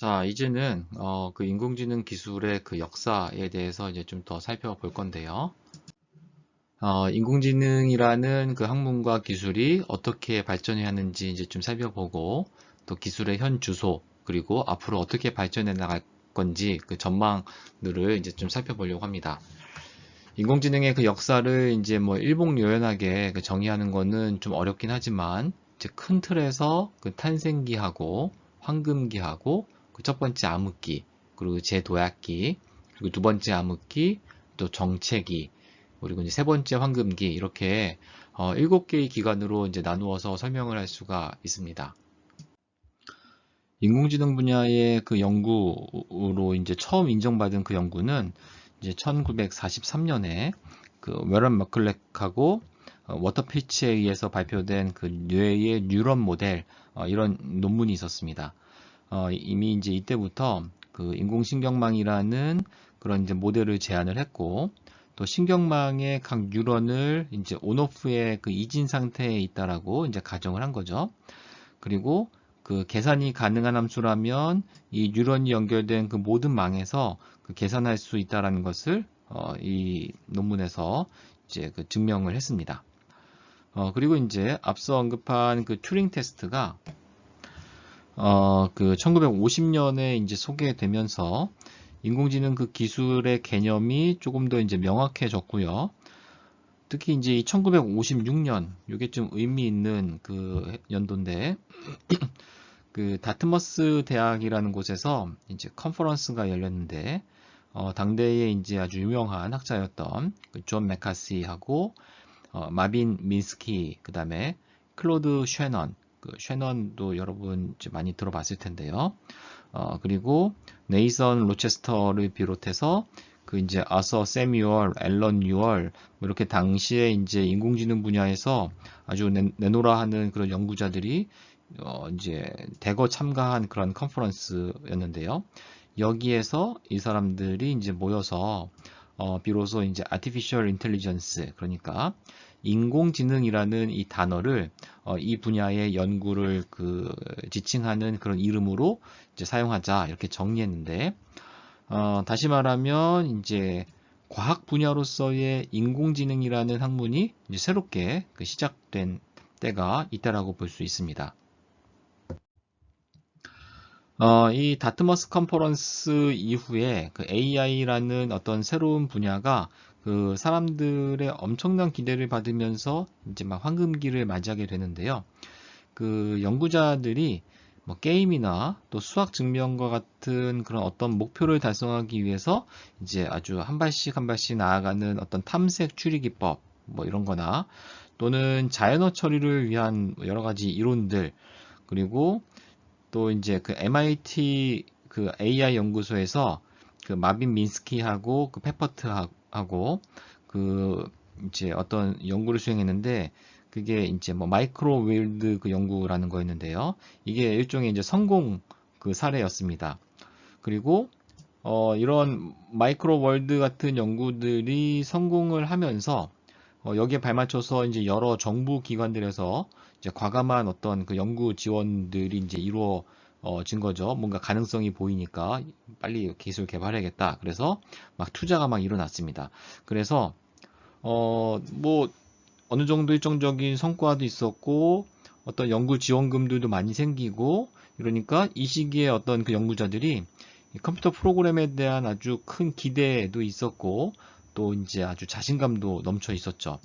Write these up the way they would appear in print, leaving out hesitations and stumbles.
자, 이제는 그 인공지능 기술의 그 역사에 대해서 이제 좀 더 살펴볼 건데요. 인공지능이라는 그 학문과 기술이 어떻게 발전해 하는지 이제 좀 살펴보고, 또 기술의 현 주소, 그리고 앞으로 어떻게 발전해 나갈 건지 그 전망들을 이제 좀 살펴보려고 합니다. 인공지능의 그 역사를 이제 뭐 일목요연하게 그 정의하는 거는 좀 어렵긴 하지만, 이제 큰 틀에서 그 탄생기하고 황금기하고 그 첫 번째 암흑기, 그리고 재도약기, 그리고 두 번째 암흑기, 또 정체기, 그리고 이제 세 번째 황금기, 이렇게 7개의 기관으로 이제 나누어서 설명을 할 수가 있습니다. 인공지능 분야의 그 연구로 이제 처음 인정받은 그 연구는 이제 1943년에 그 웨런 머클렉하고 워터피치에 의해서 발표된 그 뇌의 뉴런 모델, 이런 논문이 있었습니다. 이미 이제 이때부터 그 인공신경망이라는 그런 이제 모델을 제안을 했고, 또 신경망의 각 뉴런을 이제 온오프의 그 이진 상태에 있다라고 이제 가정을 한 거죠. 그리고 그 계산이 가능한 함수라면 이 뉴런이 연결된 그 모든 망에서 그 계산할 수 있다라는 것을 이 논문에서 이제 그 증명을 했습니다. 그리고 이제 앞서 언급한 그 튜링 테스트가 그 1950년에 이제 소개되면서 인공지능 그 기술의 개념이 조금 더 이제 명확해졌고요. 특히 이제 이 1956년, 이게 좀 의미 있는 그 연도인데, 그 다트머스 대학이라는 곳에서 이제 컨퍼런스가 열렸는데, 당대에 이제 아주 유명한 학자였던 그존 메카시하고 마빈 민스키, 그 다음에 클로드 쉐넌, 그 쉐넌도 여러분 이제 많이 들어봤을 텐데요. 그리고 네이선 로체스터를 비롯해서 그 이제 아서 세뮤얼, 앨런 뉴얼, 뭐 이렇게 당시에 이제 인공지능 분야에서 아주 내노라 하는 그런 연구자들이 이제 대거 참가한 그런 컨퍼런스였는데요. 여기에서 이 사람들이 이제 모여서 비로소 이제 artificial intelligence, 그러니까 인공지능이라는 이 단어를 이 분야의 연구를 그 지칭하는 그런 이름으로 이제 사용하자, 이렇게 정리했는데, 다시 말하면 이제 과학 분야로서의 인공지능이라는 학문이 이제 새롭게 그 시작된 때가 있다라고 볼 수 있습니다. 이 다트머스 컨퍼런스 이후에 그 AI라는 어떤 새로운 분야가 그 사람들의 엄청난 기대를 받으면서 이제 막 황금기를 맞이하게 되는데요. 그 연구자들이 뭐 게임이나 또 수학 증명과 같은 그런 어떤 목표를 달성하기 위해서 이제 아주 한 발씩 한 발씩 나아가는 어떤 탐색 추리 기법, 뭐 이런 거나, 또는 자연어 처리를 위한 여러 가지 이론들, 그리고 또 이제 그 MIT 그 AI 연구소에서 그 마빈 민스키하고 그 페퍼트하고 그 이제 어떤 연구를 수행했는데, 그게 이제 뭐 마이크로웨일드 그 연구라는 거였는데요. 이게 일종의 이제 성공 그 사례였습니다. 그리고 이런 마이크로월드 같은 연구들이 성공을 하면서 여기에 발맞춰서 이제 여러 정부 기관들에서 이제 과감한 어떤 그 연구 지원들이 이제 이루어진 거죠. 뭔가 가능성이 보이니까 빨리 기술 개발해야겠다. 그래서 막 투자가 막 일어났습니다. 그래서 뭐 어느 정도 일정적인 성과도 있었고, 어떤 연구 지원금들도 많이 생기고, 이러니까 이 시기에 어떤 그 연구자들이 컴퓨터 프로그램에 대한 아주 큰 기대도 있었고, 또 이제 아주 자신감도 넘쳐 있었죠.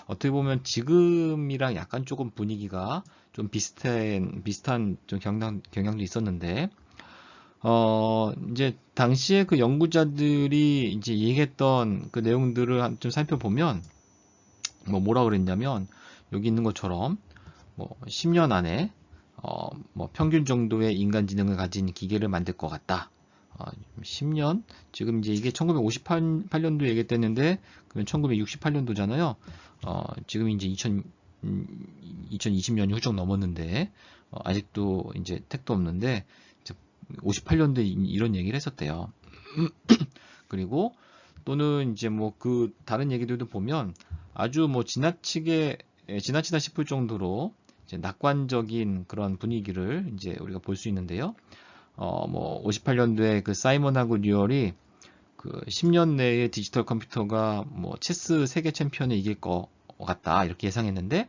어떻게 보면 지금이랑 약간 조금 분위기가 좀 비슷한 좀 경향도 있었는데, 이제 당시에 그 연구자들이 이제 얘기했던 그 내용들을 좀 살펴보면, 뭐라 그랬냐면, 여기 있는 것처럼 뭐 10년 안에 뭐 평균 정도의 인간 지능을 가진 기계를 만들 것 같다. 10년? 지금 이제 이게 1958년도 얘기했댔는데, 그건 1968년도잖아요. 지금 이제 2020년이 훌쩍 넘었는데, 아직도 이제 택도 없는데, 58년도에 이런 얘기를 했었대요. 그리고 또는 이제 뭐 그 다른 얘기들도 보면 아주 뭐 지나치다 싶을 정도로 이제 낙관적인 그런 분위기를 이제 우리가 볼 수 있는데요. 뭐 58년도에 그 사이먼하고 뉴얼이 그 10년 내에 디지털 컴퓨터가 뭐 체스 세계 챔피언을 이길 것 같다 이렇게 예상했는데,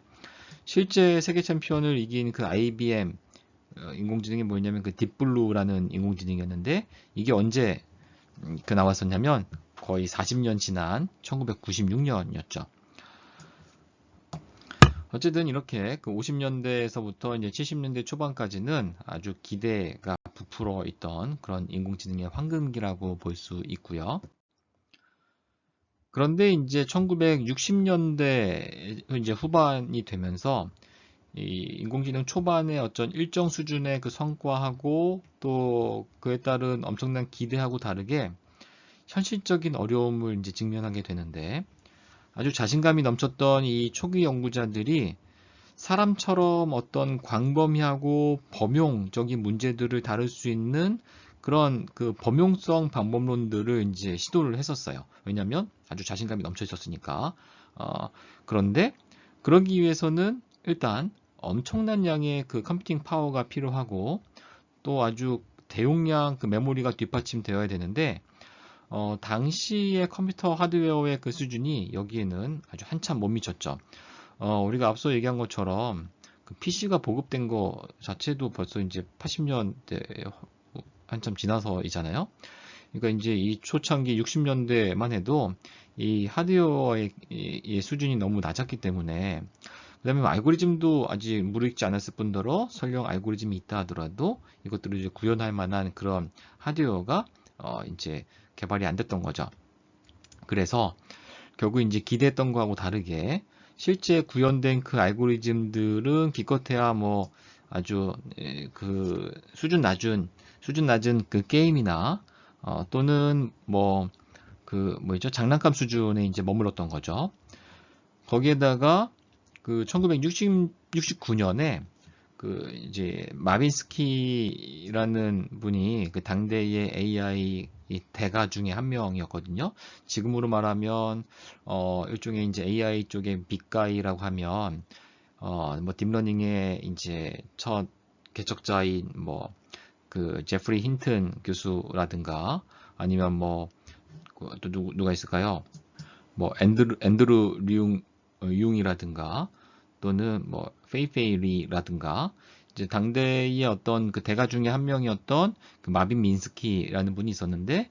실제 세계 챔피언을 이긴 그 IBM 인공지능이 뭐였냐면 그 딥블루라는 인공지능이었는데, 이게 언제 그 나왔었냐면 거의 40년 지난 1996년이었죠. 어쨌든 이렇게 그 50년대에서부터 이제 70년대 초반까지는 아주 기대가 부풀어 있던 그런 인공지능의 황금기라고 볼 수 있고요. 그런데 이제 1960년대 이제 후반이 되면서 이 인공지능 초반의 어떤 일정 수준의 그 성과하고 또 그에 따른 엄청난 기대하고 다르게 현실적인 어려움을 이제 직면하게 되는데, 아주 자신감이 넘쳤던 이 초기 연구자들이 사람처럼 어떤 광범위하고 범용적인 문제들을 다룰 수 있는 그런 그 범용성 방법론들을 이제 시도를 했었어요. 왜냐하면 아주 자신감이 넘쳐 있었으니까. 그런데 그러기 위해서는 일단 엄청난 양의 그 컴퓨팅 파워가 필요하고, 또 아주 대용량 그 메모리가 뒷받침되어야 되는데, 당시의 컴퓨터 하드웨어의 그 수준이 여기에는 아주 한참 못 미쳤죠. 우리가 앞서 얘기한 것처럼 그 PC가 보급된 거 자체도 벌써 이제 80년대 한참 지나서이잖아요. 그러니까 이제 이 초창기 60년대만 해도 이 하드웨어의 이 수준이 너무 낮았기 때문에, 그다음에 알고리즘도 아직 무르익지 않았을 뿐더러 설령 알고리즘이 있다 하더라도 이것들을 이제 구현할 만한 그런 하드웨어가 이제 개발이 안 됐던 거죠. 그래서 결국 이제 기대했던 거하고 다르게 실제 구현된 그 알고리즘들은 기껏해야 뭐 아주 그 수준 낮은 그 게임이나 또는 뭐 그 뭐죠, 장난감 수준에 이제 머물렀던 거죠. 거기에다가 그 1969년에 그 이제 마빈스키라는 분이 그 당대의 AI 대가 중에 한 명이었거든요. 지금으로 말하면 일종의 이제 AI 쪽의 빅가이라고 하면 뭐 딥러닝의 이제 첫 개척자인 뭐 그 제프리 힌튼 교수라든가, 아니면 뭐 또 누가 있을까요? 뭐 앤드루 융이라든가, 또는 뭐 페이페이리라든가, 이제 당대의 어떤 그 대가 중에 한 명이었던 그 마빈 민스키라는 분이 있었는데,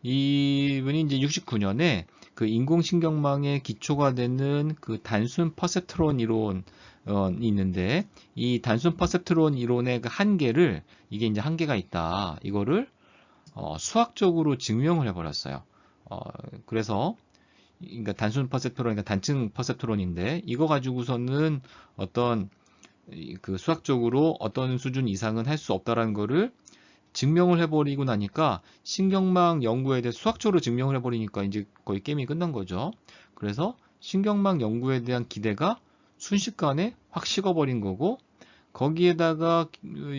이분이 이제 69년에 그 인공신경망의 기초가 되는 그 단순 퍼셉트론 이론이 있는데, 이 단순 퍼셉트론 이론의 그 한계를, 이게 이제 한계가 있다, 이거를 수학적으로 증명을 해버렸어요. 그래서 그러니까 단순 퍼셉트론, 그러니까 단층 퍼셉트론인데, 이거 가지고서는 어떤 그 수학적으로 어떤 수준 이상은 할 수 없다라는 거를 증명을 해버리고 나니까, 신경망 연구에 대해 수학적으로 증명을 해버리니까 이제 거의 게임이 끝난 거죠. 그래서 신경망 연구에 대한 기대가 순식간에 확 식어버린 거고, 거기에다가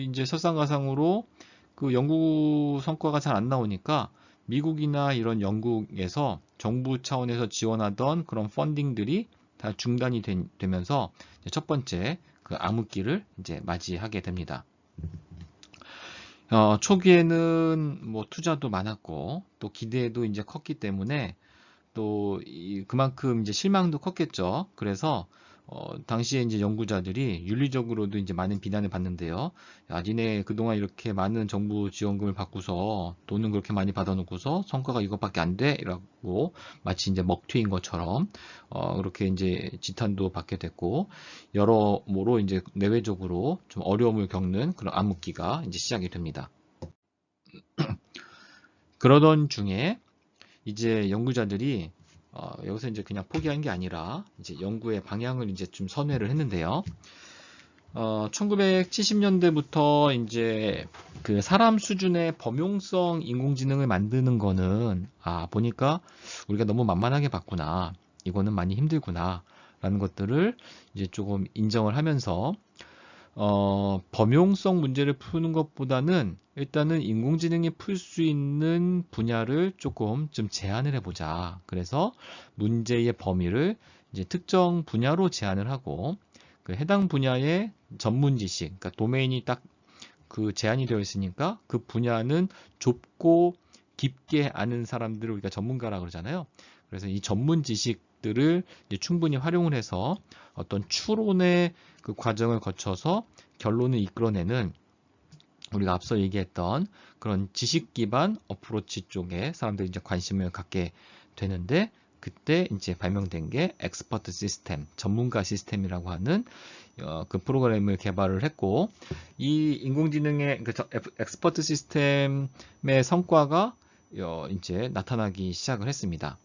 이제 설상가상으로 그 연구 성과가 잘 안 나오니까 미국이나 이런 영국에서 정부 차원에서 지원하던 그런 펀딩들이 다 중단이 되면서 첫 번째 그 암흑기를 이제 맞이하게 됩니다. 초기에는 뭐 투자도 많았고 또 기대도 이제 컸기 때문에 또 그만큼 이제 실망도 컸겠죠. 그래서 당시에 이제 연구자들이 윤리적으로도 이제 많은 비난을 받는데요. 야, 니네 그동안 이렇게 많은 정부 지원금을 받고서 돈은 그렇게 많이 받아놓고서 성과가 이것밖에 안 돼? 라고 마치 이제 먹튀인 것처럼 그렇게 이제 지탄도 받게 됐고, 여러모로 이제 내외적으로 좀 어려움을 겪는 그런 암흑기가 이제 시작이 됩니다. 그러던 중에 이제 연구자들이 여기서 이제 그냥 포기한 게 아니라 이제 연구의 방향을 이제 좀 선회를 했는데요. 1970년대부터 이제 그 사람 수준의 범용성 인공지능을 만드는 거는 보니까 우리가 너무 만만하게 봤구나. 이거는 많이 힘들구나. 라는 것들을 이제 조금 인정을 하면서 범용성 문제를 푸는 것보다는 일단은 인공지능이 풀 수 있는 분야를 조금 좀 제한을 해보자. 그래서 문제의 범위를 이제 특정 분야로 제한을 하고, 그 해당 분야의 전문 지식, 그러니까 도메인이 딱 그 제한이 되어 있으니까 그 분야는 좁고 깊게 아는 사람들을 우리가 전문가라 그러잖아요. 그래서 이 전문 지식들을 이제 충분히 활용을 해서 어떤 추론의 그 과정을 거쳐서 결론을 이끌어내는 우리가 앞서 얘기했던 그런 지식 기반 어프로치 쪽에 사람들이 이제 관심을 갖게 되는데, 그때 이제 발명된 게 엑스퍼트 시스템, 전문가 시스템이라고 하는 그 프로그램을 개발을 했고, 이 인공지능의 그 엑스퍼트 시스템의 성과가 이제 나타나기 시작을 했습니다.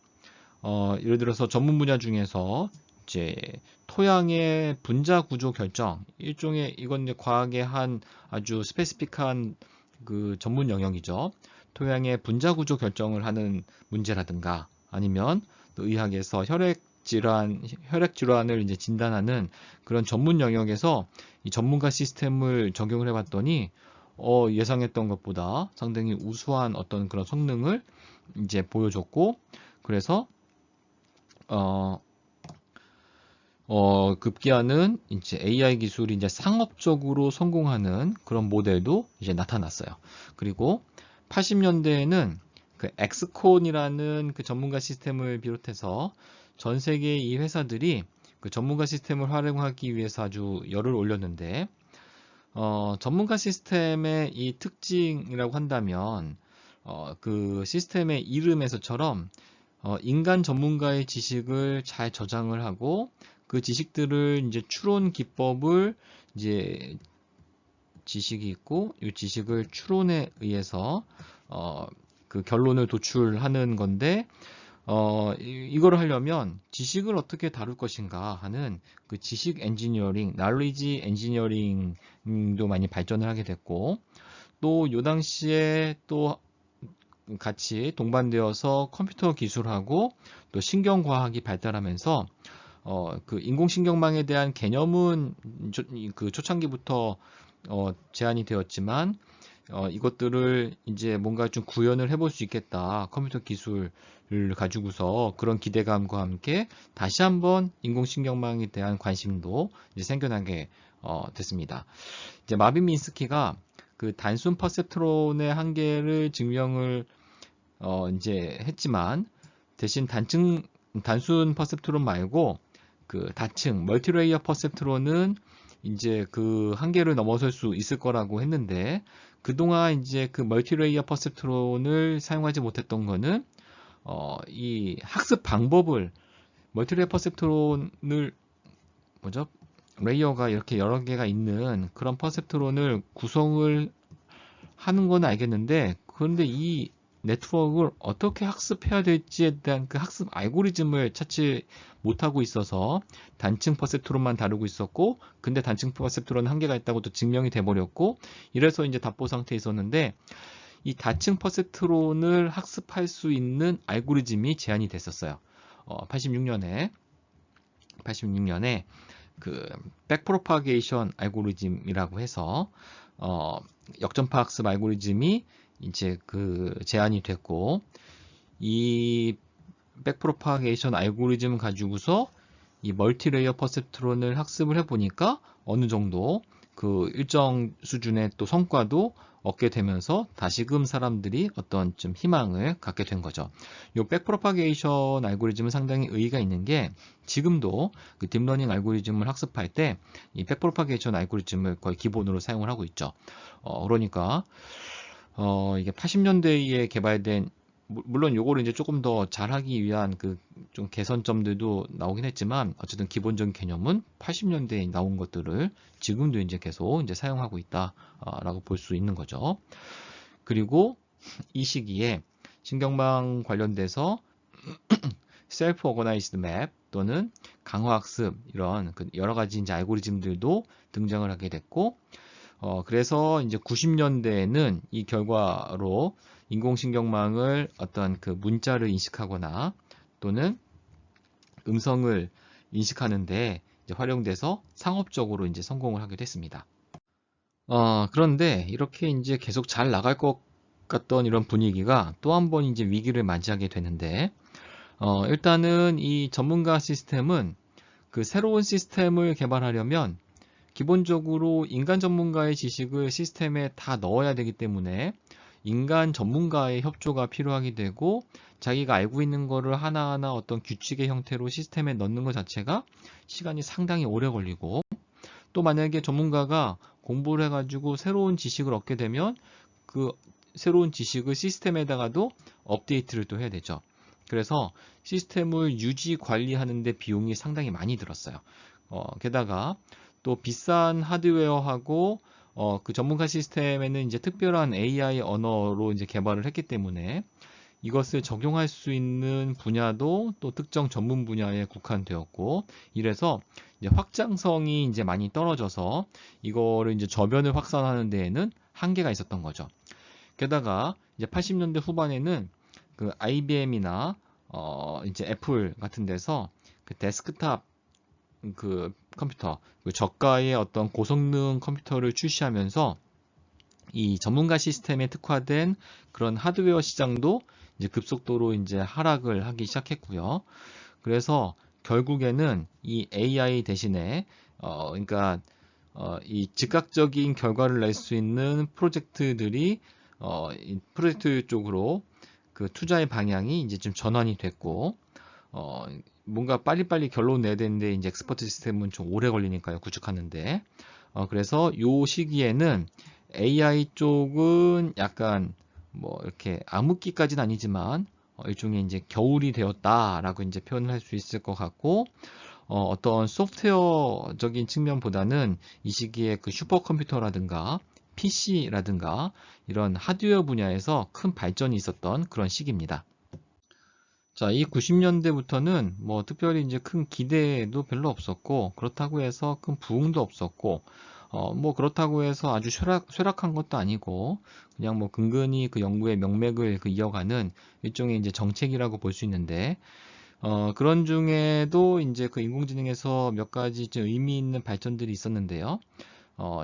예를 들어서 전문 분야 중에서 이제 토양의 분자 구조 결정, 일종의 이건 이제 과학의 한 아주 스페시픽한 그 전문 영역이죠. 토양의 분자 구조 결정을 하는 문제라든가, 아니면 또 의학에서 혈액 질환을 이제 진단하는 그런 전문 영역에서 이 전문가 시스템을 적용을 해봤더니 예상했던 것보다 상당히 우수한 어떤 그런 성능을 이제 보여줬고, 그래서 급기야는 이제 AI 기술이 이제 상업적으로 성공하는 그런 모델도 이제 나타났어요. 그리고 80년대에는 그 엑스콘이라는 그 전문가 시스템을 비롯해서 전 세계의 이 회사들이 그 전문가 시스템을 활용하기 위해서 아주 열을 올렸는데, 전문가 시스템의 이 특징이라고 한다면, 그 시스템의 이름에서처럼 인간 전문가의 지식을 잘 저장을 하고, 그 지식들을 이제 추론 기법을 이제 지식이 있고, 이 지식을 추론에 의해서 그 결론을 도출하는 건데, 이거를 하려면 지식을 어떻게 다룰 것인가 하는 그 지식 엔지니어링, knowledge 엔지니어링도 많이 발전을 하게 됐고, 또 요 당시에 또 같이 동반되어서 컴퓨터 기술하고 또 신경과학이 발달하면서 그 인공신경망에 대한 개념은 그 초창기부터 제한이 되었지만, 이것들을 이제 뭔가 좀 구현을 해볼 수 있겠다, 컴퓨터 기술을 가지고서, 그런 기대감과 함께 다시 한번 인공신경망에 대한 관심도 이제 생겨나게 됐습니다. 이제 마빈 미nsky가 그 단순 퍼셉트론의 한계를 증명을 이제 했지만, 대신 단순 퍼셉트론 말고 그 다층 멀티레이어 퍼셉트론은 이제 그 한계를 넘어설 수 있을 거라고 했는데, 그동안 이제 그 멀티레이어 퍼셉트론을 사용하지 못했던 거는 이 학습 방법을, 멀티레이어 퍼셉트론을 레이어가 이렇게 여러 개가 있는 그런 퍼셉트론을 구성을 하는 건 알겠는데, 그런데 이 네트워크를 어떻게 학습해야 될지에 대한 그 학습 알고리즘을 찾지 못하고 있어서 단층 퍼셉트론만 다루고 있었고, 근데 단층 퍼셉트론은 한계가 있다고 또 증명이 돼버렸고, 이래서 이제 답보 상태에 있었는데, 이 다층 퍼셉트론을 학습할 수 있는 알고리즘이 제안이 됐었어요. 86년에 그 백프로파게이션 알고리즘이라고 해서 역전파 학습 알고리즘이 이제 그 제안이 됐고, 이 백프로파게이션 알고리즘 가지고서 이 멀티레이어 퍼셉트론을 학습을 해보니까 어느 정도 그 일정 수준의 또 성과도 얻게 되면서 다시금 사람들이 어떤 좀 희망을 갖게 된 거죠. 이 백프로파게이션 알고리즘은 상당히 의의가 있는 게, 지금도 그 딥러닝 알고리즘을 학습할 때 이 백프로파게이션 알고리즘을 거의 기본으로 사용을 하고 있죠. 그러니까 이게 80년대에 개발된, 물론 요거를 이제 조금 더 잘하기 위한 그 좀 개선점들도 나오긴 했지만, 어쨌든 기본적인 개념은 80년대에 나온 것들을 지금도 이제 계속 이제 사용하고 있다라고 볼 수 있는 거죠. 그리고 이 시기에 신경망 관련돼서 셀프 오거나이즈드 맵 또는 강화학습, 이런 그 여러 가지 이제 알고리즘들도 등장을 하게 됐고, 그래서 이제 90년대에는 이 결과로 인공신경망을 어떤 그 문자를 인식하거나 또는 음성을 인식하는데 이제 활용돼서 상업적으로 이제 성공을 하게 됐습니다. 그런데 이렇게 이제 계속 잘 나갈 것 같던 이런 분위기가 또 한 번 이제 위기를 맞이하게 되는데, 일단은 이 전문가 시스템은 그 새로운 시스템을 개발하려면 기본적으로 인간 전문가의 지식을 시스템에 다 넣어야 되기 때문에 인간 전문가의 협조가 필요하게 되고, 자기가 알고 있는 거를 하나하나 어떤 규칙의 형태로 시스템에 넣는 것 자체가 시간이 상당히 오래 걸리고, 또 만약에 전문가가 공부를 해가지고 새로운 지식을 얻게 되면 그 새로운 지식을 시스템에다가도 업데이트를 또 해야 되죠. 그래서 시스템을 유지 관리하는 데 비용이 상당히 많이 들었어요. 게다가 또 비싼 하드웨어하고 그 전문가 시스템에는 이제 특별한 AI 언어로 이제 개발을 했기 때문에 이것을 적용할 수 있는 분야도 또 특정 전문 분야에 국한되었고, 이래서 이제 확장성이 이제 많이 떨어져서 이거를 이제 저변을 확산하는 데에는 한계가 있었던 거죠. 게다가 이제 80년대 후반에는 그 IBM이나 이제 애플 같은 데서 그 데스크탑 그 컴퓨터, 그 저가의 어떤 고성능 컴퓨터를 출시하면서 이 전문가 시스템에 특화된 그런 하드웨어 시장도 이제 급속도로 이제 하락을 하기 시작했고요. 그래서 결국에는 이 AI 대신에 그러니까 이 즉각적인 결과를 낼 수 있는 프로젝트들이 이 프로젝트 쪽으로 그 투자의 방향이 이제 좀 전환이 됐고, 뭔가 빨리빨리 결론 내야 되는데 이제 엑스퍼트 시스템은 좀 오래 걸리니까요, 구축하는데. 그래서 요 시기에는 AI 쪽은 약간 뭐 이렇게 암흑기까지는 아니지만 일종의 이제 겨울이 되었다라고 이제 표현을 할 수 있을 것 같고, 어떤 소프트웨어적인 측면보다는 이 시기에 그 슈퍼컴퓨터라든가 PC라든가 이런 하드웨어 분야에서 큰 발전이 있었던 그런 시기입니다. 자, 이 90년대부터는 뭐 특별히 이제 큰 기대도 별로 없었고, 그렇다고 해서 큰 부흥도 없었고, 뭐 그렇다고 해서 아주 쇠락한 것도 아니고, 그냥 뭐 근근히 그 연구의 명맥을 그 이어가는 일종의 이제 정책이라고 볼 수 있는데, 그런 중에도 이제 그 인공지능에서 몇 가지 좀 의미 있는 발전들이 있었는데요.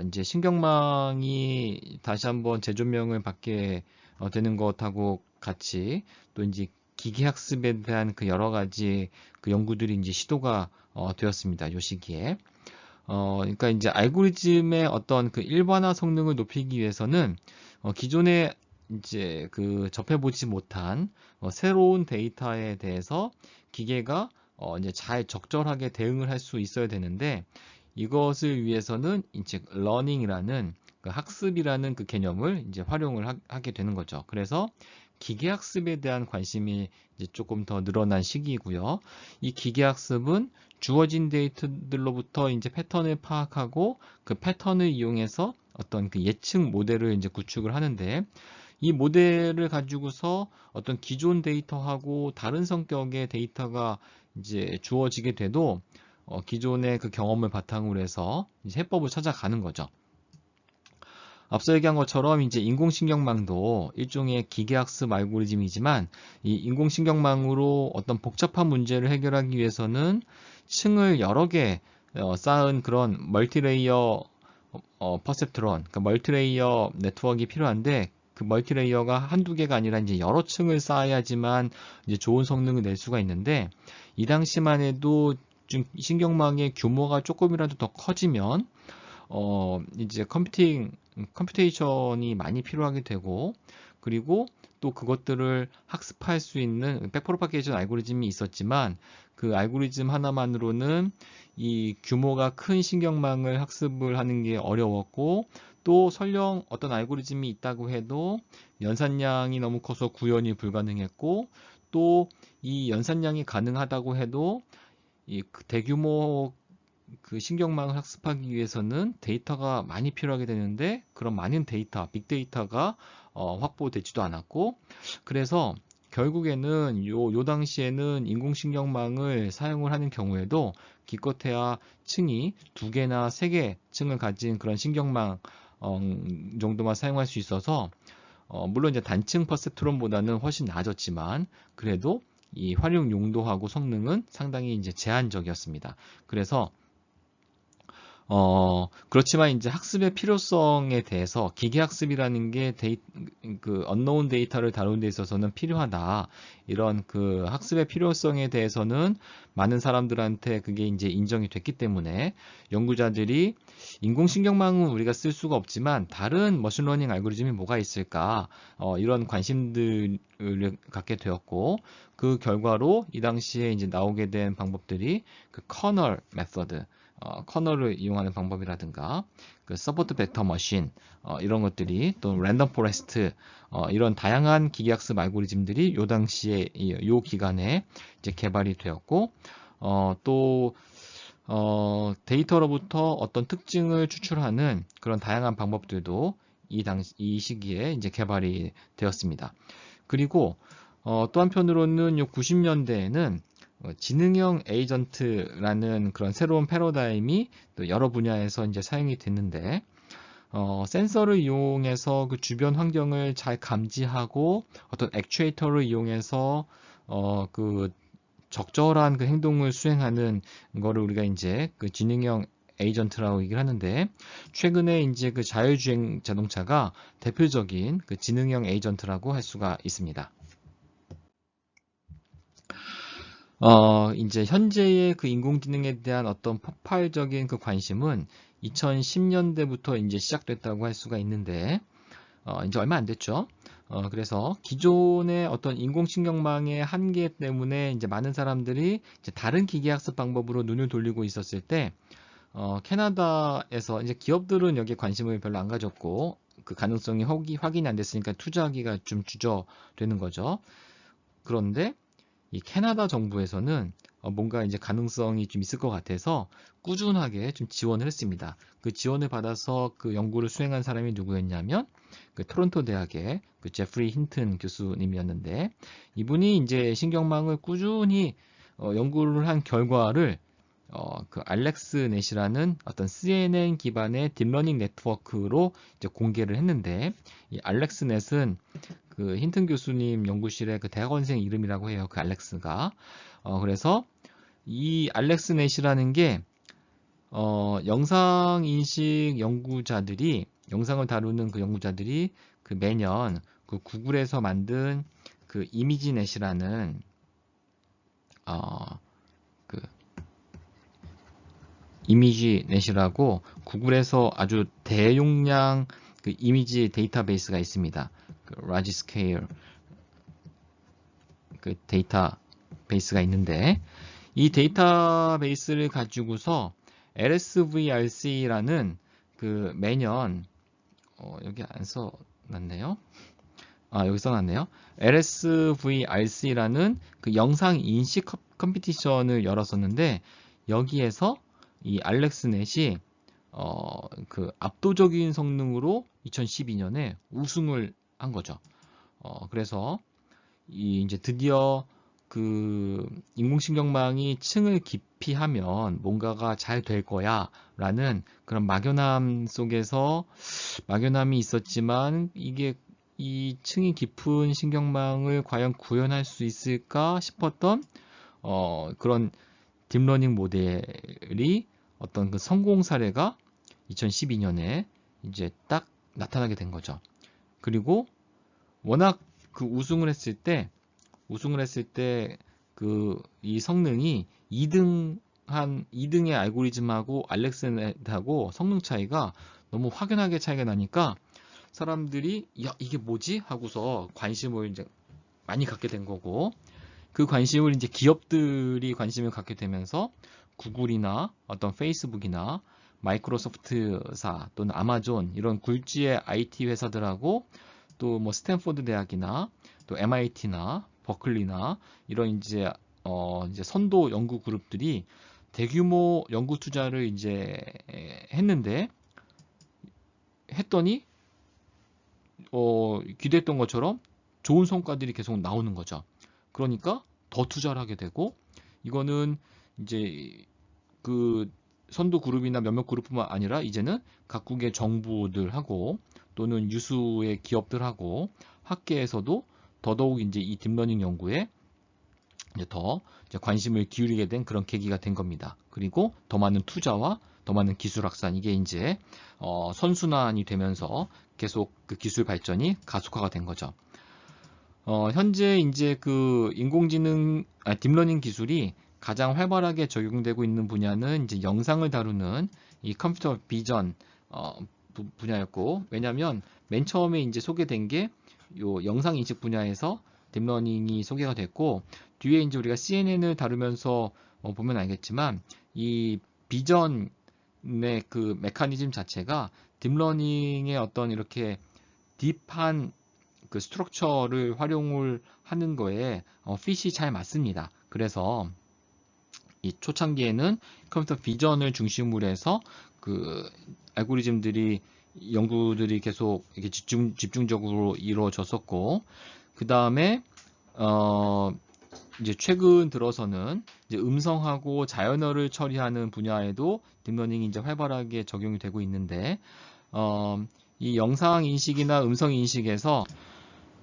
이제 신경망이 다시 한번 재조명을 받게 되는 것하고 같이 또 이제 기계학습에 대한 그 여러 가지 그 연구들이 이제 시도가 되었습니다. 요 시기에. 그러니까 이제 알고리즘의 어떤 그 일반화 성능을 높이기 위해서는 기존에 이제 그 접해보지 못한 새로운 데이터에 대해서 기계가 이제 잘 적절하게 대응을 할 수 있어야 되는데, 이것을 위해서는 이제 learning이라는 그 학습이라는 그 개념을 이제 활용을 하게 되는 거죠. 그래서 기계학습에 대한 관심이 이제 조금 더 늘어난 시기이고요. 이 기계학습은 주어진 데이터들로부터 이제 패턴을 파악하고 그 패턴을 이용해서 어떤 그 예측 모델을 이제 구축을 하는데, 이 모델을 가지고서 어떤 기존 데이터하고 다른 성격의 데이터가 이제 주어지게 돼도 기존의 그 경험을 바탕으로 해서 이제 해법을 찾아가는 거죠. 앞서 얘기한 것처럼 이제 인공신경망도 일종의 기계학습 알고리즘이지만, 이 인공신경망으로 어떤 복잡한 문제를 해결하기 위해서는 층을 여러 개 쌓은 그런 멀티레이어 퍼셉트론, 그러니까 멀티레이어 네트워크가 필요한데, 그 멀티레이어가 한두 개가 아니라 이제 여러 층을 쌓아야지만 이제 좋은 성능을 낼 수가 있는데, 이 당시만 해도 좀 신경망의 규모가 조금이라도 더 커지면 이제 컴퓨테이션이 많이 필요하게 되고, 그리고 또 그것들을 학습할 수 있는 백프로파게이션 알고리즘이 있었지만, 그 알고리즘 하나만으로는 이 규모가 큰 신경망을 학습을 하는 게 어려웠고, 또 설령 어떤 알고리즘이 있다고 해도 연산량이 너무 커서 구현이 불가능했고, 또 이 연산량이 가능하다고 해도 이 대규모 그 신경망을 학습하기 위해서는 데이터가 많이 필요하게 되는데, 그런 많은 데이터, 빅데이터가 확보되지도 않았고, 그래서 결국에는 요 당시에는 인공신경망을 사용을 하는 경우에도 기껏해야 층이 2개나 3개 층을 가진 그런 신경망 정도만 사용할 수 있어서, 물론 이제 단층 퍼셉트론보다는 훨씬 나아졌지만 그래도 이 활용 용도하고 성능은 상당히 이제 제한적이었습니다. 그래서 그렇지만 이제 학습의 필요성에 대해서 기계학습이라는 게 그 언노운 데이터를 다루는 데 있어서는 필요하다. 이런 그 학습의 필요성에 대해서는 많은 사람들한테 그게 이제 인정이 됐기 때문에 연구자들이 인공신경망은 우리가 쓸 수가 없지만 다른 머신러닝 알고리즘이 뭐가 있을까? 이런 관심들을 갖게 되었고 그 결과로 이 당시에 이제 나오게 된 방법들이 그 커널 메서드, 커널을 이용하는 방법이라든가 그 서포트 벡터 머신 이런 것들이 또 랜덤 포레스트 이런 다양한 기계학습 알고리즘들이 요 당시에 요 기간에 이제 개발이 되었고 또 데이터로부터 어떤 특징을 추출하는 그런 다양한 방법들도 이 시기에 이제 개발이 되었습니다. 그리고 또 한편으로는 요 90년대에는 지능형 에이전트라는 그런 새로운 패러다임이 또 여러 분야에서 이제 사용이 됐는데, 센서를 이용해서 그 주변 환경을 잘 감지하고 어떤 액추에이터를 이용해서 그 적절한 그 행동을 수행하는 거를 우리가 이제 그 지능형 에이전트라고 얘기를 하는데, 최근에 이제 그 자율주행 자동차가 대표적인 그 지능형 에이전트라고 할 수가 있습니다. 이제 현재의 그 인공지능에 대한 어떤 폭발적인 그 관심은 2010년대부터 이제 시작됐다고 할 수가 있는데, 이제 얼마 안 됐죠. 그래서 기존의 어떤 인공신경망의 한계 때문에 이제 많은 사람들이 이제 다른 기계학습 방법으로 눈을 돌리고 있었을 때, 캐나다에서 이제 기업들은 여기에 관심을 별로 안 가졌고, 그 가능성이 확인이 안 됐으니까 투자하기가 좀 주저되는 거죠. 그런데 이 캐나다 정부에서는 뭔가 이제 가능성이 좀 있을 것 같아서 꾸준하게 좀 지원을 했습니다. 그 지원을 받아서 그 연구를 수행한 사람이 누구였냐면 그 토론토 대학의 그 제프리 힌튼 교수님이었는데, 이분이 이제 신경망을 꾸준히 연구를 한 결과를 그 알렉스넷이라는 어떤 CNN 기반의 딥러닝 네트워크로 이제 공개를 했는데, 이 알렉스넷은 그 힌튼 교수님 연구실의 그 대학원생 이름이라고 해요. 그 알렉스가. 그래서 이 알렉스넷이라는 게 영상인식 연구자들이, 영상을 다루는 그 연구자들이 그 매년 그 구글에서 만든 그 이미지넷이라는 그 이미지넷이라고 구글에서 아주 대용량 그 이미지 데이터베이스가 있습니다. 그 large scale 그 데이터베이스가 있는데, 이 데이터베이스를 가지고서 LSVRC라는 그 매년 여기 안 써놨네요. 여기 써놨네요. LSVRC라는 그 영상 인식 컴피티션을 열었었는데, 여기에서 이 알렉스넷이 그 압도적인 성능으로 2012년에 우승을 한 거죠. 그래서 이제 드디어 그 인공신경망이 층을 깊이 하면 뭔가가 잘 될 거야 라는 그런 막연함 속에서, 막연함이 있었지만 이게 이 층이 깊은 신경망을 과연 구현할 수 있을까 싶었던 그런 딥러닝 모델이 어떤 그 성공 사례가 2012년에 이제 딱 나타나게 된 거죠. 그리고 워낙 그 우승을 했을 때 그 이 성능이 2등의 알고리즘하고 알렉스넷하고 성능 차이가 너무 확연하게 차이가 나니까 사람들이 야, 이게 뭐지? 하고서 관심을 이제 많이 갖게 된 거고, 그 관심을 이제 기업들이 관심을 갖게 되면서 구글이나 어떤 페이스북이나 마이크로소프트사 또는 아마존 이런 굴지의 IT 회사들하고 또 뭐 스탠포드 대학이나 또 MIT나 버클리나 이런 이제 선도 연구 그룹들이 대규모 연구 투자를 이제 했더니 기대했던 것처럼 좋은 성과들이 계속 나오는 거죠. 그러니까 더 투자를 하게 되고, 이거는 이제 그 선도 그룹이나 몇몇 그룹뿐만 아니라 이제는 각국의 정부들하고 또는 유수의 기업들하고 학계에서도 더더욱 이제 이 딥러닝 연구에 이제 더 이제 관심을 기울이게 된 그런 계기가 된 겁니다. 그리고 더 많은 투자와 더 많은 기술 확산, 이게 이제 선순환이 되면서 계속 그 기술 발전이 가속화가 된 거죠. 현재 이제 그 딥러닝 기술이 가장 활발하게 적용되고 있는 분야는 이제 영상을 다루는 이 컴퓨터 비전 분야였고, 왜냐하면 맨 처음에 이제 소개된 게 요 영상 인식 분야에서 딥러닝이 소개가 됐고, 뒤에 이제 우리가 CNN을 다루면서 보면 알겠지만 이 비전의 그 메커니즘 자체가 딥러닝의 어떤 이렇게 딥한 그 스트럭처를 활용을 하는 거에 핏이 잘 맞습니다. 그래서 이 초창기에는 컴퓨터 비전을 중심으로 해서 그 알고리즘들이 연구들이 계속 이렇게 집중적으로 이루어졌었고, 그 다음에 이제 최근 들어서는 이제 음성하고 자연어를 처리하는 분야에도 딥러닝이 이제 활발하게 적용이 되고 있는데, 이 영상 인식이나 음성 인식에서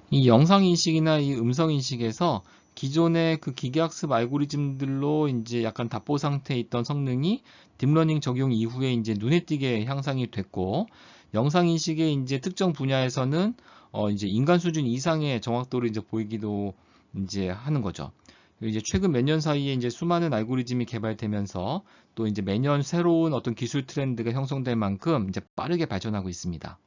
이 영상 인식이나 이 음성 인식에서 기존의 그 기계학습 알고리즘들로 이제 약간 답보 상태에 있던 성능이 딥러닝 적용 이후에 이제 눈에 띄게 향상이 됐고, 영상 인식의 이제 특정 분야에서는 이제 인간 수준 이상의 정확도를 이제 보이기도 이제 하는 거죠. 이제 최근 몇 년 사이에 이제 수많은 알고리즘이 개발되면서 또 이제 매년 새로운 어떤 기술 트렌드가 형성될 만큼 이제 빠르게 발전하고 있습니다.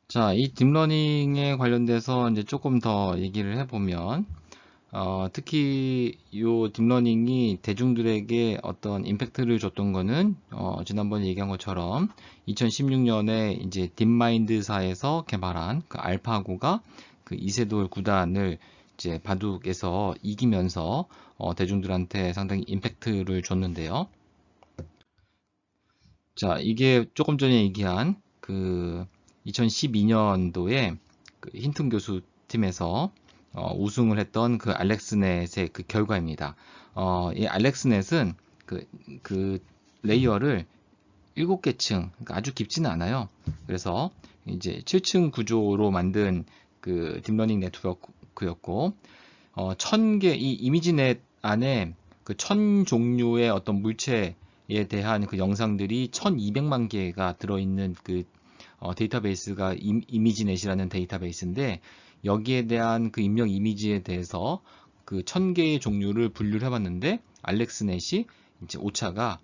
자, 이 딥러닝에 관련돼서 이제 조금 더 얘기를 해보면, 특히 이 딥러닝이 대중들에게 어떤 임팩트를 줬던 거는, 지난번에 얘기한 것처럼 2016년에 이제 딥마인드사에서 개발한 그 알파고가 그 이세돌 구단을 이제 바둑에서 이기면서 대중들한테 상당히 임팩트를 줬는데요. 자, 이게 조금 전에 얘기한 그 2012년도에 그 힌튼 교수 팀에서 우승을 했던 그 알렉스넷의 그 결과입니다. 이 알렉스넷은 그 레이어를 7개 층, 그러니까 아주 깊지는 않아요. 그래서 이제 7층 구조로 만든 그 딥러닝 네트워크였고, 1000개, 이 이미지넷 안에 그 1000종류의 어떤 물체에 대한 그 영상들이 1200만 개가 들어있는 그 데이터베이스가 이미지넷이라는 데이터베이스인데, 여기에 대한 그 입력 이미지에 대해서 그 1000개의 종류를 분류를 해봤는데, 알렉스넷이 이제 오차가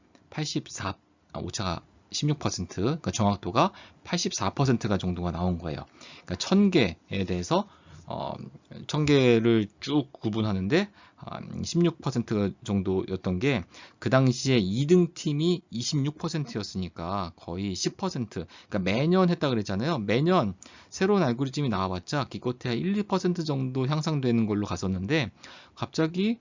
오차가 16%, 그러니까 정확도가 84%가 정도가 나온 거예요. 그러니까 1000개에 대해서 1000개를 쭉 구분하는데 16% 정도였던 게, 그 당시에 2등 팀이 26%였으니까 거의 10%, 그러니까 매년 했다 그랬잖아요. 매년 새로운 알고리즘이 나와봤자 기껏해야 1, 2% 정도 향상되는 걸로 갔었는데, 갑자기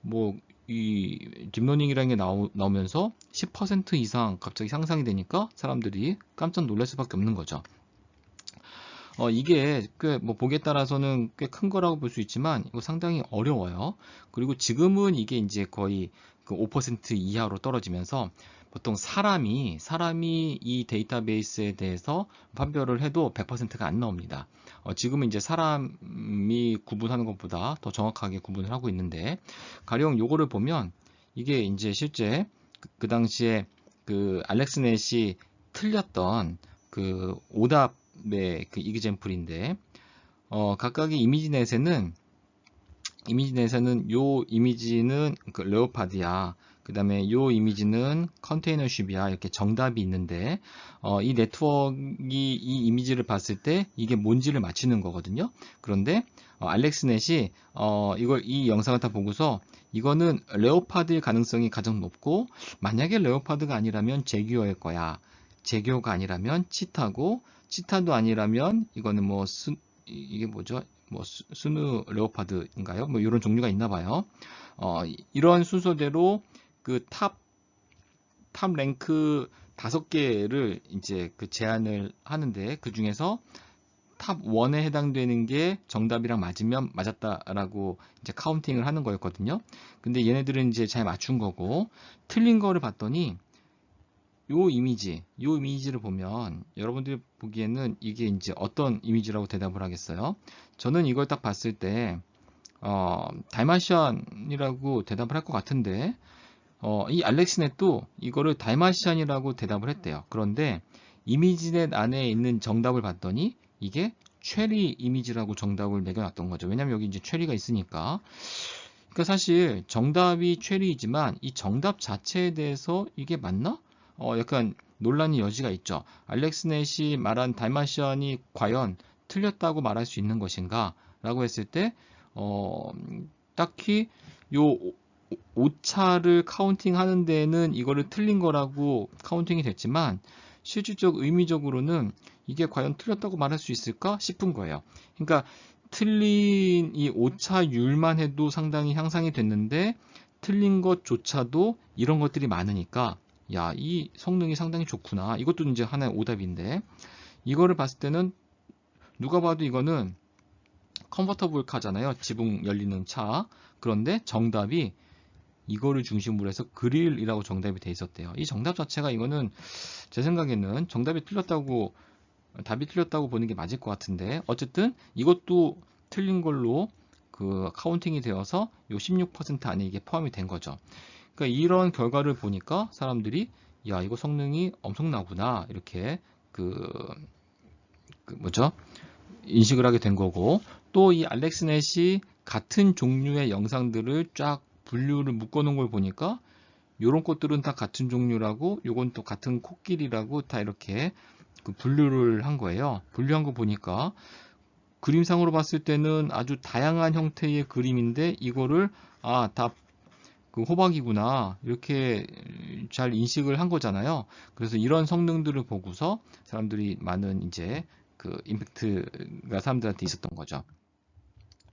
뭐 이 딥러닝이라는 게 나오면서 10% 이상 갑자기 향상이 되니까 사람들이 깜짝 놀랄 수밖에 없는 거죠. 이게 꽤 뭐 보기에 따라서는 꽤 큰 거라고 볼 수 있지만 이거 상당히 어려워요. 그리고 지금은 이게 이제 거의 그 5% 이하로 떨어지면서 보통 사람이 이 데이터베이스에 대해서 판별을 해도 100%가 안 나옵니다. 지금은 이제 사람이 구분하는 것보다 더 정확하게 구분을 하고 있는데, 가령 요거를 보면 이게 이제 실제 그 당시에 그 알렉스넷이 틀렸던 그 오답의 그 이그젬플인데, 각각의 이미지넷에는 요 이미지는 그 레오파드야, 그 다음에 요 이미지는 컨테이너쉽이야, 이렇게 정답이 있는데, 이 네트워크가 이 이미지를 봤을 때 이게 뭔지를 맞히는 거거든요. 그런데 알렉스넷이 이 영상을 다 보고서 이거는 레오파드일 가능성이 가장 높고, 만약에 레오파드가 아니라면 제규어일 거야, 제규어가 아니라면 치타고, 치타도 아니라면 이거는 뭐 이게 뭐죠? 뭐 스누 레오파드인가요? 뭐 이런 종류가 있나 봐요. 이런 순서대로 그 탑 랭크 5개를 이제 그 제안을 하는데, 그 중에서 탑 1에 해당되는 게 정답이랑 맞으면 맞았다라고 이제 카운팅을 하는 거였거든요. 근데 얘네들은 이제 잘 맞춘 거고, 틀린 거를 봤더니 요 이미지를 보면 여러분들이 보기에는 이게 이제 어떤 이미지라고 대답을 하겠어요? 저는 이걸 딱 봤을 때 달마시안이라고 대답을 할 것 같은데 이 알렉스넷도 이거를 달마시안이라고 대답을 했대요. 그런데 이미지넷 안에 있는 정답을 봤더니 이게 체리 이미지라고 정답을 매겨놨던 거죠. 왜냐면 여기 이제 체리가 있으니까. 그러니까 사실 정답이 체리이지만 이 정답 자체에 대해서 이게 맞나? 약간 논란의 여지가 있죠. 알렉스넷이 말한 달마시안이 과연 틀렸다고 말할 수 있는 것인가? 라고 했을 때, 딱히 요 오차를 카운팅 하는 데에는 이거를 틀린 거라고 카운팅이 됐지만, 실질적 의미적으로는 이게 과연 틀렸다고 말할 수 있을까 싶은 거예요. 그러니까 틀린 이 오차율만 해도 상당히 향상이 됐는데 틀린 것조차도 이런 것들이 많으니까 야, 이 성능이 상당히 좋구나. 이것도 이제 하나의 오답인데 이거를 봤을 때는 누가 봐도 이거는 컨버터블 카잖아요. 지붕 열리는 차. 그런데 정답이 이거를 중심으로 해서 그릴이라고 정답이 돼 있었대요. 이 정답 자체가 이거는 제 생각에는 답이 틀렸다고 보는 게 맞을 것 같은데 어쨌든 이것도 틀린 걸로 그 카운팅이 되어서 요 16% 안에 이게 포함이 된 거죠. 그러니까 이런 결과를 보니까 사람들이 야 이거 성능이 엄청나구나 이렇게 뭐죠? 인식을 하게 된 거고 또 이 알렉스넷이 같은 종류의 영상들을 쫙 분류를 묶어 놓은 걸 보니까 요런 것들은 다 같은 종류라고 요건 또 같은 코끼리라고 다 이렇게 분류를 한 거예요. 분류한 거 보니까 그림상으로 봤을 때는 아주 다양한 형태의 그림인데 이거를 다 호박이구나 이렇게 잘 인식을 한 거잖아요. 그래서 이런 성능들을 보고서 사람들이 많은 이제 임팩트가 사람들한테 있었던 거죠.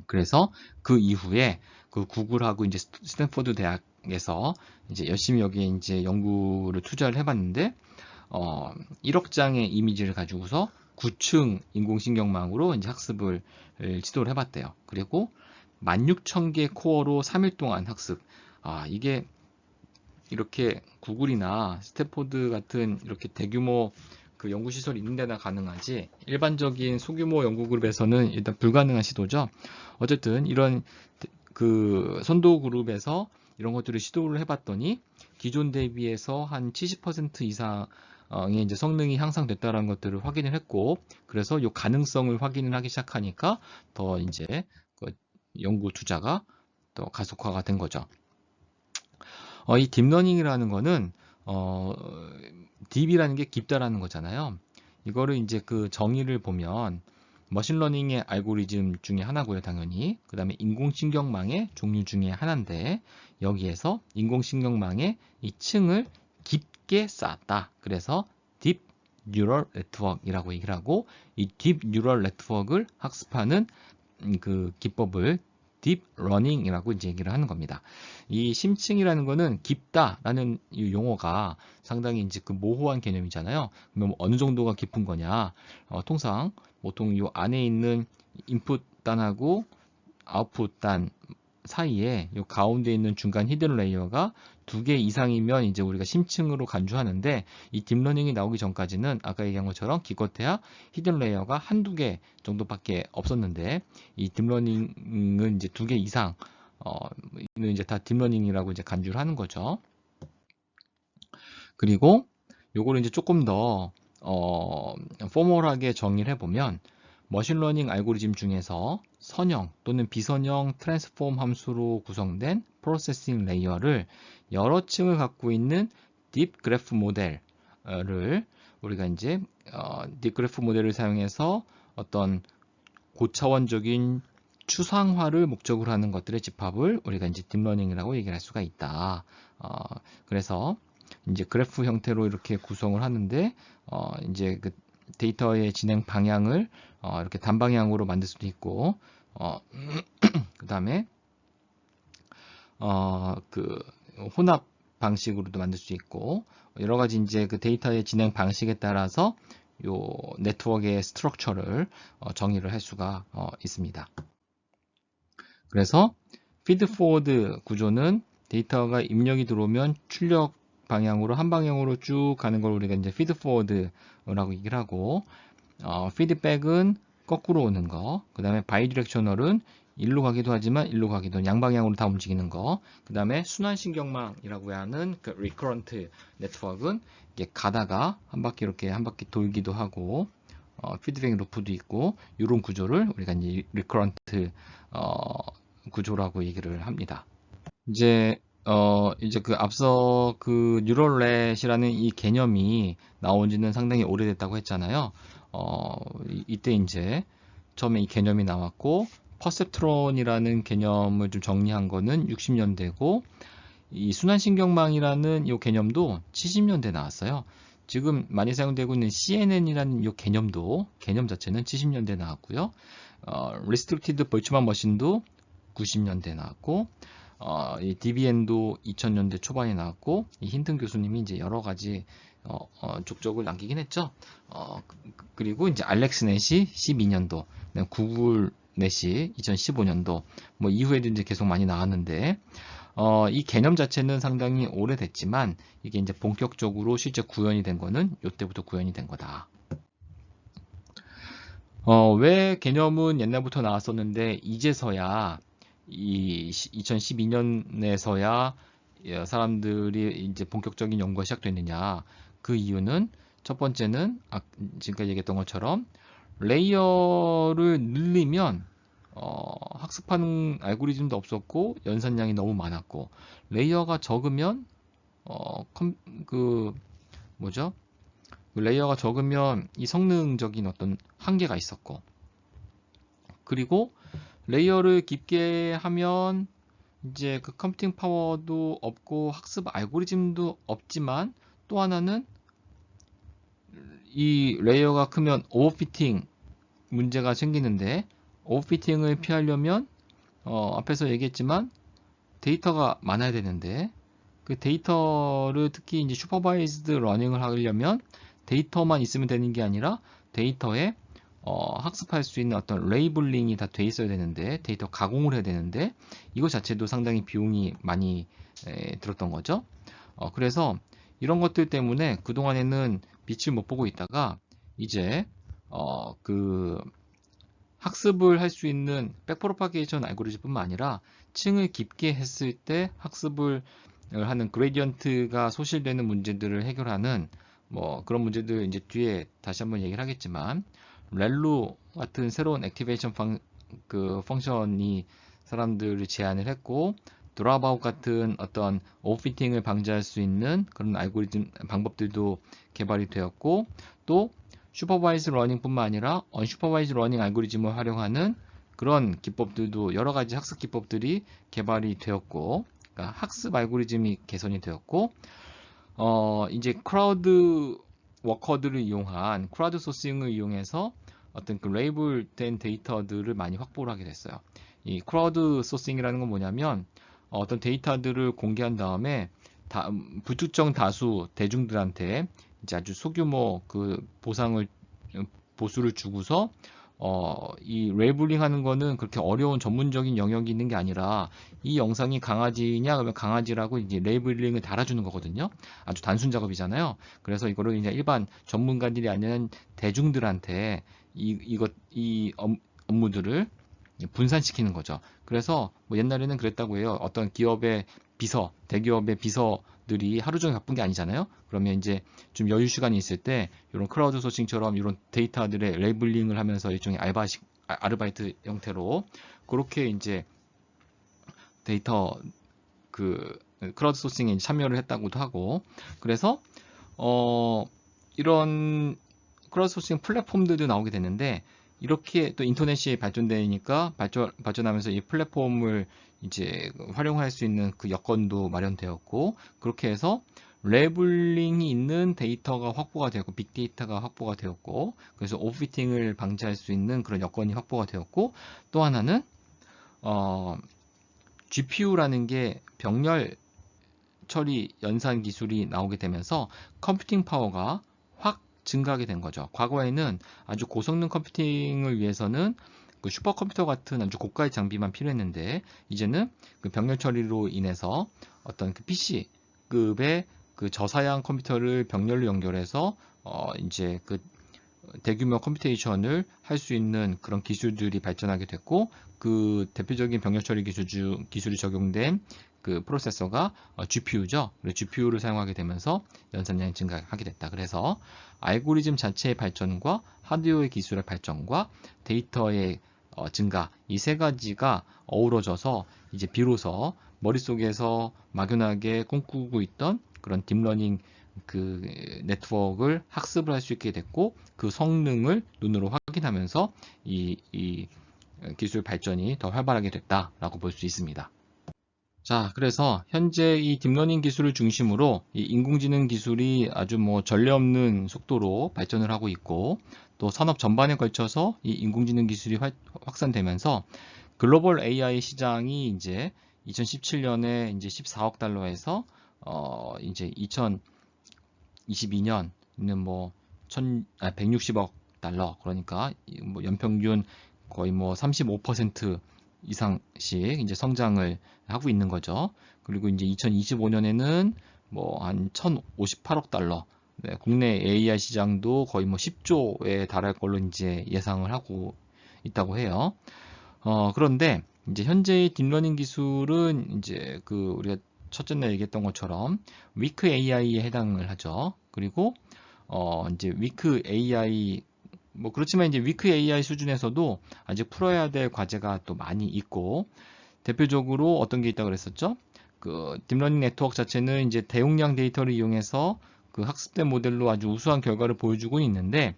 그래서 그 이후에 그 구글하고 이제 스탠포드 대학에서 이제 열심히 여기에 이제 연구를 투자를 해봤는데 1억 장의 이미지를 가지고서 9층 인공신경망으로 이제 학습을 시도를 해봤대요. 그리고 16,000개 코어로 3일 동안 학습. 이게 이렇게 구글이나 스탠포드 같은 이렇게 대규모 그 연구시설이 있는 데나 가능하지 일반적인 소규모 연구그룹에서는 일단 불가능한 시도죠. 어쨌든 이런 그 선도 그룹에서 이런 것들을 시도를 해봤더니 기존 대비해서 한 70% 이상의 이제 성능이 향상됐다는 것들을 확인을 했고 그래서 이 가능성을 확인을 하기 시작하니까 더 이제 그 연구 투자가 더 가속화가 된 거죠. 이 딥러닝이라는 거는 딥이라는 게 깊다라는 거잖아요. 이거를 이제 그 정의를 보면 머신러닝의 알고리즘 중에 하나고요, 당연히. 그 다음에 인공신경망의 종류 중에 하나인데 여기에서 인공신경망의 이 층을 깊게 쌓았다. 그래서 딥 뉴럴 네트워크이라고 얘기를 하고 이 딥 뉴럴 네트워크를 학습하는 그 기법을 딥 러닝이라고 이제 얘기를 하는 겁니다. 이 심층이라는 거는 깊다라는 이 용어가 상당히 이제 그 모호한 개념이잖아요. 그러면 어느 정도가 깊은 거냐? 통상 보통 이 안에 있는 인풋 단하고 아웃풋 단 사이에 이 가운데 있는 중간 히든 레이어가 2개 이상이면 이제 우리가 심층으로 간주하는데 이 딥러닝이 나오기 전까지는 아까 얘기한 것처럼 기껏해야 히든 레이어가 한두 개 정도밖에 없었는데 이 딥러닝은 이제 2개 이상 는 이제 다 딥러닝이라고 이제 간주를 하는 거죠. 그리고 요거를 이제 조금 더 포멀하게 정의를 해보면 머신러닝 알고리즘 중에서 선형 또는 비선형 트랜스폼 함수로 구성된 프로세싱 레이어를 여러 층을 갖고 있는 딥 그래프 모델을 우리가 이제 딥 그래프 모델을 사용해서 어떤 고차원적인 추상화를 목적으로 하는 것들의 집합을 우리가 이제 딥러닝이라고 얘기할 수가 있다. 그래서 이제 그래프 형태로 이렇게 구성을 하는데 이제 그 데이터의 진행 방향을 이렇게 단방향으로 만들 수도 있고 그 다음에 그 혼합 방식으로도 만들 수 있고 여러 가지 이제 그 데이터의 진행 방식에 따라서 요 네트워크의 스트럭처를 정의를 할 수가 있습니다. 그래서 피드 포워드 구조는 데이터가 입력이 들어오면 출력 방향으로 한 방향으로 쭉 가는 걸 우리가 이제 피드 포워드라고 얘기를 하고, 피드백은 거꾸로 오는 거, 그 다음에 바이디렉셔널은 일로 가기도 하지만 일로 가기도 양방향으로 다 움직이는 거, 그 다음에 순환신경망이라고 하는 그 리커런트 네트워크는 이게 가다가 한 바퀴 이렇게 한 바퀴 돌기도 하고, 피드백 루프도 있고, 이런 구조를 우리가 이제 리커런트 구조라고 얘기를 합니다. 이제 그 앞서 그 뉴럴넷이라는 이 개념이 나온 지는 상당히 오래됐다고 했잖아요. 이때 이제 처음에 이 개념이 나왔고, 퍼셉트론이라는 개념을 좀 정리한 거는 60년대고, 이 순환신경망이라는 이 개념도 70년대 나왔어요. 지금 많이 사용되고 있는 CNN이라는 이 개념 자체는 70년대 나왔고요. Restricted Boltzmann Machine도 90년대 나왔고, 이 DBN도 2000년대 초반에 나왔고, 이 힌튼 교수님이 이제 여러 가지 족적을 남기긴 했죠. 그리고 이제 알렉스 넷이 12년도, 구글 넷이 2015년도, 뭐 이후에도 이제 계속 많이 나왔는데, 이 개념 자체는 상당히 오래됐지만, 이게 이제 본격적으로 실제 구현이 된 거는 이때부터 구현이 된 거다. 왜 개념은 옛날부터 나왔었는데, 이제서야, 이 2012년에서야 사람들이 이제 본격적인 연구가 시작됐느냐. 그 이유는 첫 번째는 지금까지 얘기했던 것처럼 레이어를 늘리면 학습하는 알고리즘도 없었고 연산량이 너무 많았고, 레이어가 적으면 레이어가 적으면 이 성능적인 어떤 한계가 있었고, 그리고 레이어를 깊게 하면 이제 그 컴퓨팅 파워도 없고 학습 알고리즘도 없지만, 또 하나는 이 레이어가 크면 오버피팅 문제가 생기는데, 오버피팅을 피하려면 앞에서 얘기했지만 데이터가 많아야 되는데, 그 데이터를 특히 이제 슈퍼바이즈드 러닝을 하려면 데이터만 있으면 되는 게 아니라 데이터에 학습할 수 있는 어떤 레이블링이 다 돼 있어야 되는데, 데이터 가공을 해야 되는데, 이거 자체도 상당히 비용이 많이 들었던 거죠. 그래서 이런 것들 때문에 그동안에는 빛을 못 보고 있다가, 이제 그 학습을 할 수 있는 백프로파게이션 알고리즘뿐만 아니라 층을 깊게 했을 때 학습을 하는 그레디언트가 소실되는 문제들을 해결하는 뭐 그런 문제들 이제 뒤에 다시 한번 얘기를 하겠지만, 렐루 같은 새로운 액티베이션 펑션이 사람들을 제안을 했고, 드랍아웃 같은 어떤 오버피팅을 방지할 수 있는 그런 알고리즘 방법들도 개발이 되었고, 또 슈퍼바이즈 러닝뿐만 아니라 언슈퍼바이즈 러닝 알고리즘을 활용하는 그런 기법들도, 여러 가지 학습 기법들이 개발이 되었고, 그러니까 학습 알고리즘이 개선이 되었고, 이제 크라우드 워커들을 이용한 크라우드 소싱을 이용해서 어떤 그 레이블된 데이터들을 많이 확보를 하게 됐어요. 이 크라우드 소싱이라는 건 뭐냐면, 어떤 데이터들을 공개한 다음에 불특정 다수 대중들한테 이제 아주 소규모 그 보수를 주고서 이 레이블링 하는 거는 그렇게 어려운 전문적인 영역이 있는 게 아니라, 이 영상이 강아지냐 그러면 강아지라고 이제 레이블링을 달아주는 거거든요. 아주 단순 작업이잖아요. 그래서 이거를 이제 일반 전문가들이 아닌 대중들한테 이 업무들을 분산시키는 거죠. 그래서 뭐 옛날에는 그랬다고 해요. 어떤 기업의 대기업의 비서들이 하루 종일 바쁜 게 아니잖아요. 그러면 이제 좀 여유 시간이 있을 때 이런 크라우드 소싱처럼 이런 데이터들의 레이블링을 하면서 일종의 아르바이트 형태로 그렇게 이제 데이터 크라우드 소싱에 참여를 했다고도 하고, 그래서 이런 크라우드 소싱 플랫폼들도 나오게 됐는데, 이렇게 또 인터넷이 발전되니까 발전하면서 이 플랫폼을 이제 활용할 수 있는 그 여건도 마련되었고, 그렇게 해서 레이블링이 있는 데이터가 확보가 되었고, 빅데이터가 확보가 되었고, 그래서 오버피팅을 방지할 수 있는 그런 여건이 확보가 되었고, 또 하나는 GPU라는 게 병렬 처리 연산 기술이 나오게 되면서 컴퓨팅 파워가 확 증가하게 된 거죠. 과거에는 아주 고성능 컴퓨팅을 위해서는 그 슈퍼컴퓨터 같은 아주 고가의 장비만 필요했는데, 이제는 그 병렬 처리로 인해서 어떤 그 PC급의 그 저사양 컴퓨터를 병렬로 연결해서 이제 그 대규모 컴퓨테이션을 할 수 있는 그런 기술들이 발전하게 됐고, 그 대표적인 병렬 처리 기술이 적용된 그 프로세서가 GPU죠. GPU를 사용하게 되면서 연산량이 증가하게 됐다. 그래서 알고리즘 자체의 발전과 하드웨어 기술의 발전과 데이터의 증가, 이 세 가지가 어우러져서 이제 비로소 머릿속에서 막연하게 꿈꾸고 있던 그런 딥러닝 그 네트워크를 학습을 할 수 있게 됐고, 그 성능을 눈으로 확인하면서 이 기술 발전이 더 활발하게 됐다라고 볼 수 있습니다. 자, 그래서 현재 이 딥러닝 기술을 중심으로 이 인공지능 기술이 아주 뭐 전례 없는 속도로 발전을 하고 있고, 또 산업 전반에 걸쳐서 이 인공지능 기술이 확산되면서 글로벌 AI 시장이 이제 2017년에 이제 14억 달러에서 이제 2022년에는 뭐 160억 달러, 그러니까 뭐 연평균 거의 뭐 35% 이상씩 이제 성장을 하고 있는 거죠. 그리고 이제 2025년에는 뭐 한 1,058억 달러, 네, 국내 AI 시장도 거의 뭐 10조에 달할 걸로 이제 예상을 하고 있다고 해요. 그런데 이제 현재의 딥러닝 기술은 이제 그 우리가 첫째 날 얘기했던 것처럼 위크 AI에 해당을 하죠. 그리고 이제 위크 AI, 뭐 그렇지만 이제 위크 AI 수준에서도 아직 풀어야 될 과제가 또 많이 있고, 대표적으로 어떤 게 있다고 그랬었죠? 그 딥러닝 네트워크 자체는 이제 대용량 데이터를 이용해서 그 학습된 모델로 아주 우수한 결과를 보여주고 있는데,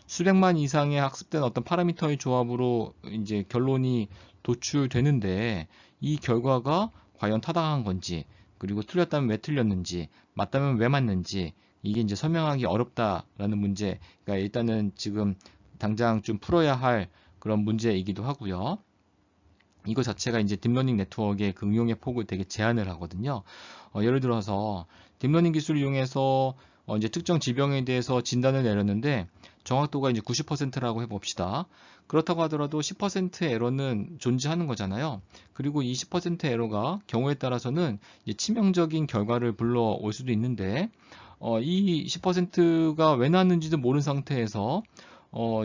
수백만 이상의 학습된 어떤 파라미터의 조합으로 이제 결론이 도출되는데, 이 결과가 과연 타당한 건지, 그리고 틀렸다면 왜 틀렸는지, 맞다면 왜 맞는지, 이게 이제 설명하기 어렵다라는 문제가 일단은 지금 당장 좀 풀어야 할 그런 문제이기도 하고요. 이거 자체가 이제 딥러닝 네트워크의 그 응용의 폭을 되게 제한을 하거든요. 예를 들어서 딥러닝 기술을 이용해서 이제 특정 질병에 대해서 진단을 내렸는데 정확도가 이제 90%라고 해봅시다. 그렇다고 하더라도 10%의 에러는 존재하는 거잖아요. 그리고 이 10% 에러가 경우에 따라서는 이제 치명적인 결과를 불러올 수도 있는데, 이 10%가 왜 나왔는지도 모르는 상태에서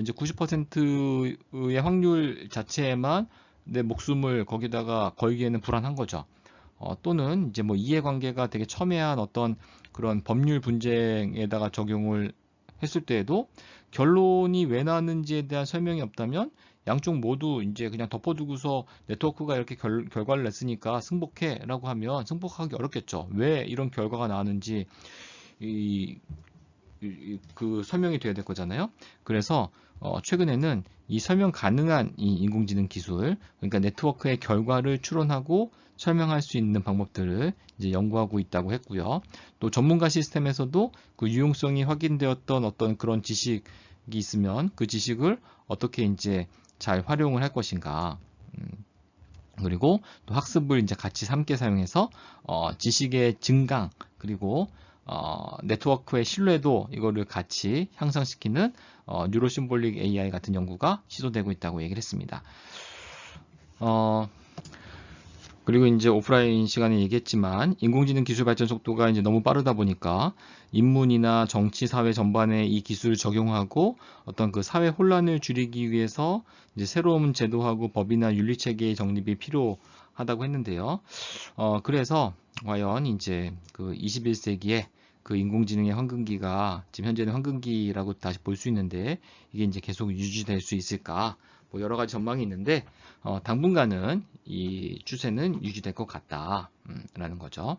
이제 90%의 확률 자체에만 내 목숨을 거기다가 걸기에는 불안한 거죠. 또는 이제 뭐 이해관계가 되게 첨예한 어떤 그런 법률 분쟁에다가 적용을 했을 때에도 결론이 왜 나왔는지에 대한 설명이 없다면 양쪽 모두 이제 그냥 덮어두고서 네트워크가 이렇게 결과를 냈으니까 승복해 라고 하면 승복하기 어렵겠죠. 왜 이런 결과가 나왔는지 그 설명이 돼야 될 거잖아요. 그래서 최근에는 이 설명 가능한 이 인공지능 기술, 그러니까 네트워크의 결과를 추론하고 설명할 수 있는 방법들을 이제 연구하고 있다고 했고요. 또 전문가 시스템에서도 그 유용성이 확인되었던 어떤 그런 지식이 있으면 그 지식을 어떻게 이제 잘 활용을 할 것인가. 그리고 또 학습을 이제 같이 함께 사용해서 지식의 증강, 그리고 네트워크의 신뢰도, 이거를 같이 향상시키는 뉴로 심볼릭 AI 같은 연구가 시도되고 있다고 얘기를 했습니다. 그리고 이제 오프라인 시간에 얘기했지만 인공지능 기술 발전 속도가 이제 너무 빠르다 보니까 인문이나 정치, 사회 전반에 이 기술을 적용하고 어떤 그 사회 혼란을 줄이기 위해서 이제 새로운 제도하고 법이나 윤리 체계의 정립이 필요하다고 했는데요. 그래서 과연 이제 그 21세기에 그 인공지능의 황금기가 지금 현재는 황금기라고 다시 볼 수 있는데, 이게 이제 계속 유지될 수 있을까? 뭐 여러 가지 전망이 있는데 당분간은 이 추세는 유지될 것 같다 라는 거죠.